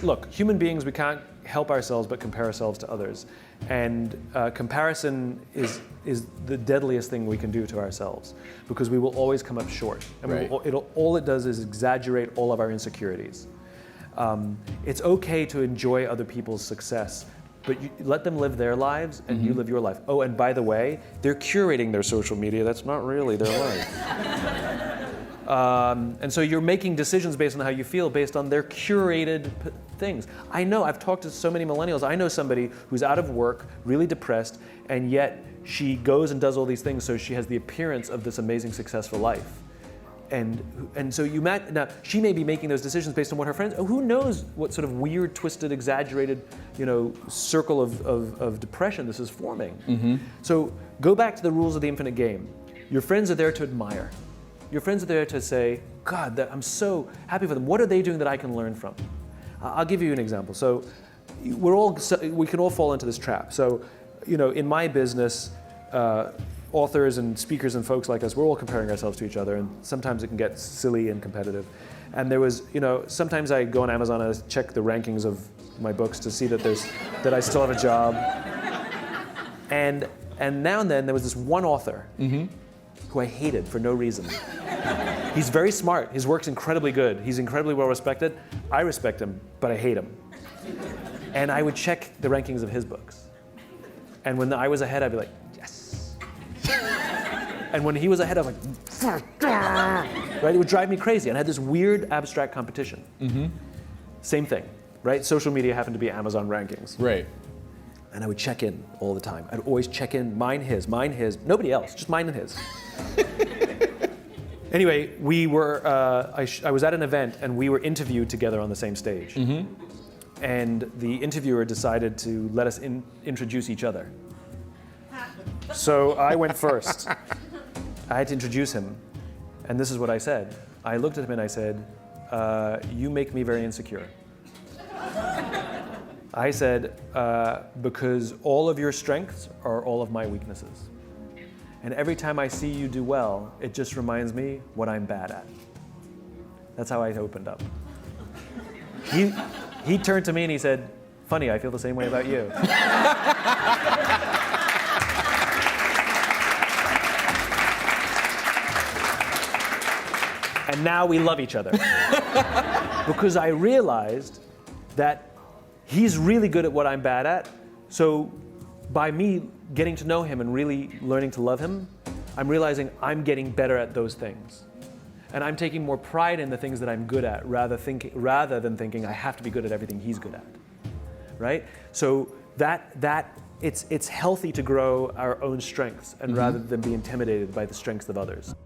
look, human beings, we can't help ourselves but compare ourselves to others. And comparison is the deadliest thing we can do to ourselves, because we will always come up short. And Right. all it does is exaggerate all of our insecurities. It's okay to enjoy other people's success, but you let them live their lives and you live your life. Oh, and by the way, they're curating their social media. That's not really their life. And so you're making decisions based on how you feel, based on their curated things. I know, I've talked to so many millennials. I know somebody who's out of work, really depressed, and yet she goes and does all these things so she has the appearance of this amazing, successful life. And so now she may be making those decisions based on what her friends, who knows what sort of weird, twisted, exaggerated, circle of depression this is forming. So go back to the rules of the infinite game. Your friends are there to admire. Your friends are there to say, God, I'm so happy for them. What are they doing that I can learn from? I'll give you an example. So we can all fall into this trap. So, in my business, authors and speakers and folks like us, we're all comparing ourselves to each other, and sometimes it can get silly and competitive. And there was, sometimes I go on Amazon and I check the rankings of my books to see that I still have a job. And now and then there was this one author who I hated for no reason. He's very smart. His work's incredibly good. He's incredibly well respected. I respect him, but I hate him. And I would check the rankings of his books. And when I was ahead, I'd be like, yes. And when he was ahead, I was like, right? It would drive me crazy. And I had this weird abstract competition. Same thing, right? Social media happened to be Amazon rankings. Right. And I would check in all the time. I'd always check in, mine, his, nobody else, just mine and his. Anyway, I was at an event and we were interviewed together on the same stage. And the interviewer decided to let us introduce each other. So I went first. I had to introduce him. And this is what I said. I looked at him and I said, you make me very insecure. I said, because all of your strengths are all of my weaknesses. And every time I see you do well, it just reminds me what I'm bad at. That's how I opened up. He turned to me and he said, funny, I feel the same way about you. And now we love each other. Because I realized that he's really good at what I'm bad at. So by me getting to know him and really learning to love him, I'm realizing I'm getting better at those things. And I'm taking more pride in the things that I'm good at rather than thinking I have to be good at everything he's good at, right? So it's healthy to grow our own strengths and rather than be intimidated by the strengths of others.